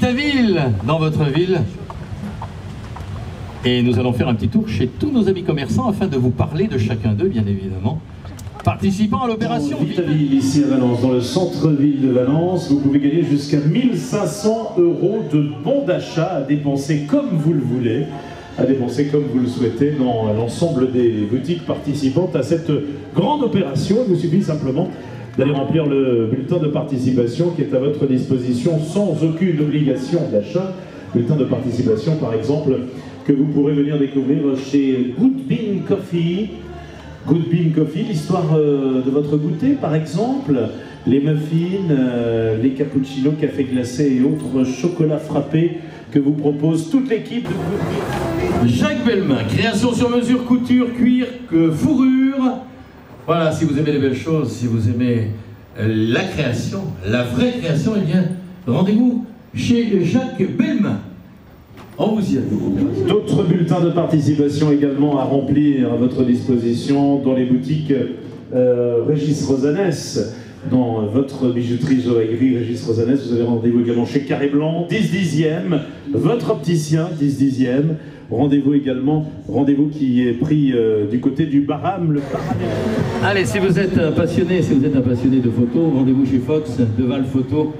Vitaville, dans votre ville. Et nous allons faire un petit tour chez tous nos amis commerçants afin de vous parler de chacun d'eux, bien évidemment. Participant à l'opération Vitaville, ici à Valence, dans le centre-ville de Valence, vous pouvez gagner jusqu'à 1500 € de bons d'achat à dépenser comme vous le voulez, à dépenser comme vous le souhaitez dans l'ensemble des boutiques participantes à cette grande opération. Il vous suffit simplement d'aller remplir le bulletin de participation qui est à votre disposition sans aucune obligation d'achat. Bulletin de participation, par exemple, que vous pourrez venir découvrir chez Good Bean Coffee. Good Bean Coffee, l'histoire de votre goûter, par exemple, les muffins, les cappuccinos, café glacé et autres chocolats frappés que vous propose toute l'équipe de Good Bean. Jacques Bellemin, création sur mesure, couture, cuir, fourrure. Voilà, si vous aimez les belles choses, si vous aimez la création, la vraie création, eh bien, rendez-vous chez Jacques Bellemin. On vous y a. D'autres bulletins de participation également à remplir à votre disposition dans les boutiques Régis Rosanès. Dans votre bijouterie joaillerie Régis Rosanès, vous avez rendez-vous également chez Carré Blanc, 10/10e, votre opticien, 10/10e. Rendez-vous également, rendez-vous qui est pris du côté du Baram, le Paramé. Allez, si vous êtes un passionné de photos, rendez-vous chez Fox, Deval Photo,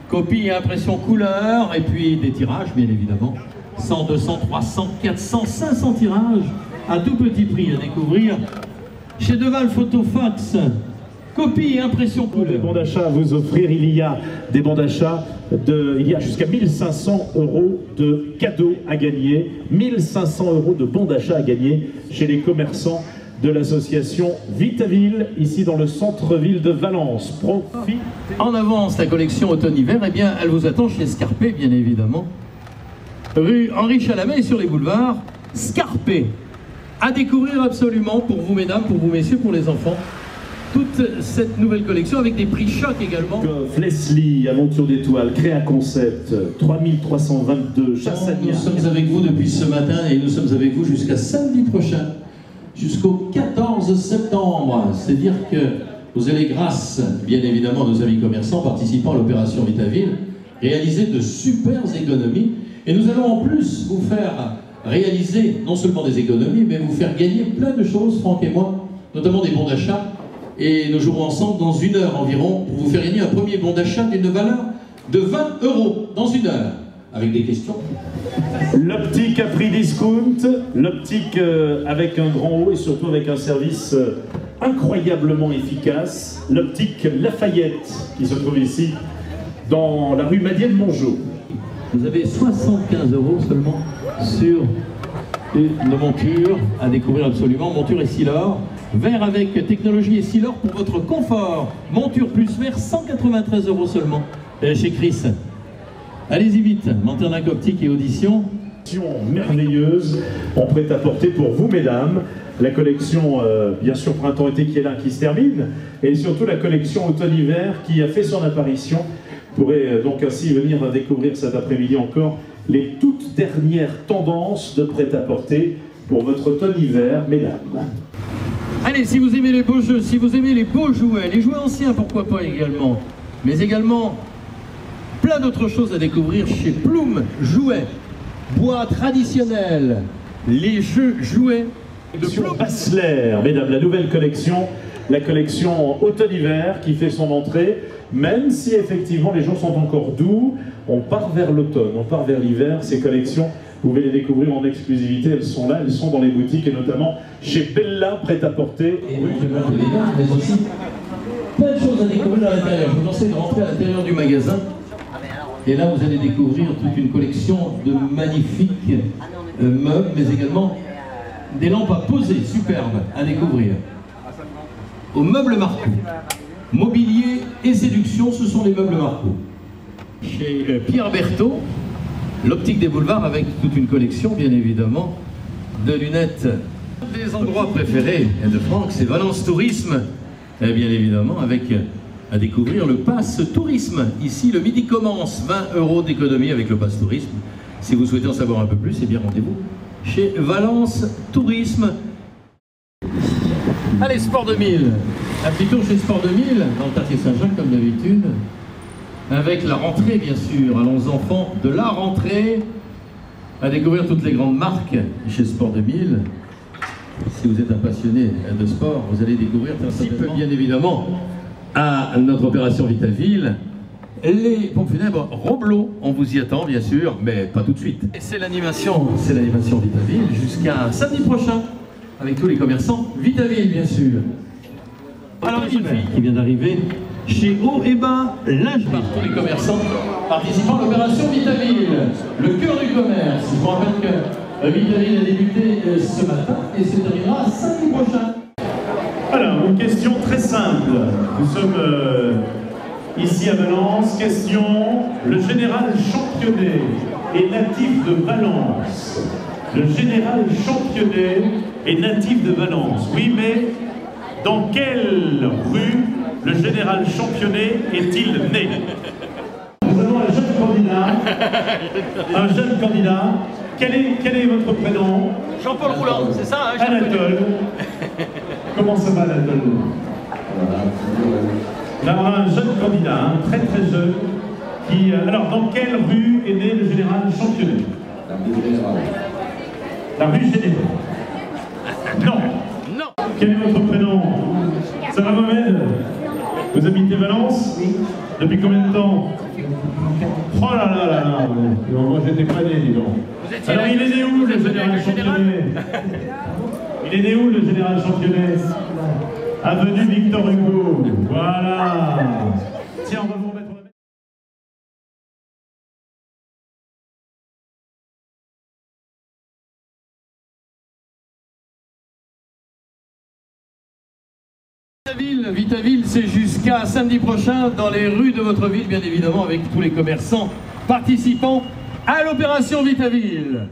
copie et impression couleur, et puis des tirages, bien évidemment. 100, 200, 300, 400, 500 tirages à tout petit prix à découvrir chez Deval Photo Fox. Copie et impression couleur. Des bons d'achat à vous offrir, il y a des bons d'achat, il y a jusqu'à 1500 € de cadeaux à gagner, 1500 € de bons d'achat à gagner chez les commerçants de l'association Vitaville, ici dans le centre-ville de Valence. Profitez. En avance, la collection automne-hiver, eh bien, elle vous attend chez Scarpé, bien évidemment. Rue Henri Chalamet sur les boulevards, Scarpé. À découvrir absolument pour vous, mesdames, pour vous, messieurs, pour les enfants. Toute cette nouvelle collection avec des prix chocs également. Leslie, Aventure d'étoiles, Créa Concept, 3322, Chassagna. Nous sommes avec vous depuis ce matin et nous sommes avec vous jusqu'à samedi prochain, jusqu'au 14 septembre. C'est dire que vous allez, grâce bien évidemment à nos amis commerçants participant à l'opération Vitaville, réaliser de super économies. Et nous allons en plus vous faire réaliser non seulement des économies, mais vous faire gagner plein de choses, Franck et moi, notamment des bons d'achat. Et nous jouerons ensemble dans 1 heure environ pour vous faire gagner un premier bon d'achat d'une valeur de 20 € dans 1 heure, avec des questions. L'optique à prix discount, l'optique avec un grand haut et surtout avec un service incroyablement efficace. L'optique Lafayette qui se trouve ici dans la rue Madienne-Mongeau. Vous avez 75 € seulement sur une monture à découvrir absolument, monture Essilor. Verre avec technologie Essilor pour votre confort. Monture plus verre, 193 € seulement chez Chris. Allez-y vite, Lanternac optique et audition. Merveilleuse, en prêt-à-porter pour vous, mesdames. La collection, bien sûr, printemps-été qui est là, qui se termine. Et surtout la collection automne-hiver qui a fait son apparition. Vous pourrez donc ainsi venir découvrir cet après-midi encore les toutes dernières tendances de prêt-à-porter pour votre automne-hiver, mesdames. Allez, si vous aimez les beaux jeux, si vous aimez les beaux jouets, les jouets anciens, pourquoi pas également, mais également plein d'autres choses à découvrir chez Plume Jouets, bois traditionnel, les jeux jouets de Plume. Basler, mesdames, la nouvelle collection, la collection automne-hiver qui fait son entrée, même si effectivement les jours sont encore doux, on part vers l'automne, on part vers l'hiver, ces collections. Vous pouvez les découvrir en exclusivité, elles sont là, elles sont dans les boutiques et notamment chez Bella Prêt-à-Porter. Et mais aussi plein de choses à découvrir à l'intérieur. Je vous conseille de rentrer à l'intérieur du magasin. Et là, vous allez découvrir toute une collection de magnifiques meubles, mais également des lampes à poser superbes à découvrir. Au meuble Marco. Mobilier et séduction, ce sont les meubles Marco. Chez Pierre Berthaud, l'optique des boulevards avec toute une collection, bien évidemment, de lunettes. Des endroits préférés de Franck, c'est Valence Tourisme, et bien évidemment, avec à découvrir le Pass Tourisme. Ici, le midi commence, 20 € d'économie avec le Pass Tourisme. Si vous souhaitez en savoir un peu plus, eh bien rendez-vous chez Valence Tourisme. Allez, Sport 2000. Un petit tour chez Sport 2000, dans le quartier Saint-Jacques, comme d'habitude. avec la rentrée bien sûr. Allons enfants de la rentrée, à découvrir toutes les grandes marques chez Sport 2000. Si vous êtes un passionné de sport, vous allez découvrir bien évidemment à notre opération Vitaville les pompes funèbres Roblo. On vous y attend bien sûr, mais pas tout de suite. C'est l'animation Vitaville jusqu'à samedi prochain avec tous les commerçants Vitaville bien sûr. Alors une fille qui vient d'arriver chez Haut et Bas Linge par tous les commerçants participant à l'opération Vitaville, le cœur du commerce. Je vous rappelle que Vitaville a débuté ce matin et se terminera samedi prochain. Alors, une question très simple. Nous sommes ici à Valence. Question, le général Championnet est natif de Valence. Le général Championnet est natif de Valence. Oui, mais dans quelle rue le général Championnet est-il né? Nous avons un jeune candidat. Quel est votre prénom? Jean-Paul Roulant, c'est ça hein, Anatole. Comment ça va, Anatole? Là, on a un jeune candidat, très très jeune, qui... alors, dans quelle rue est né le général Championnet? La rue Générale. La rue Générale. Non. Non. Quel est votre prénom? Ça va, Mohamed? Vous habitez Valence? Oui. Depuis combien de temps? Oh là là là là. Moi, j'étais pas né, dis donc. Alors, il est né où, le général Championnet? Il est né où, le général Championnet? Avenue Victor Hugo. Voilà. Tiens, on va vous remettre Vitaville, c'est jusqu'à samedi prochain dans les rues de votre ville, bien évidemment, avec tous les commerçants participant à l'opération Vitaville.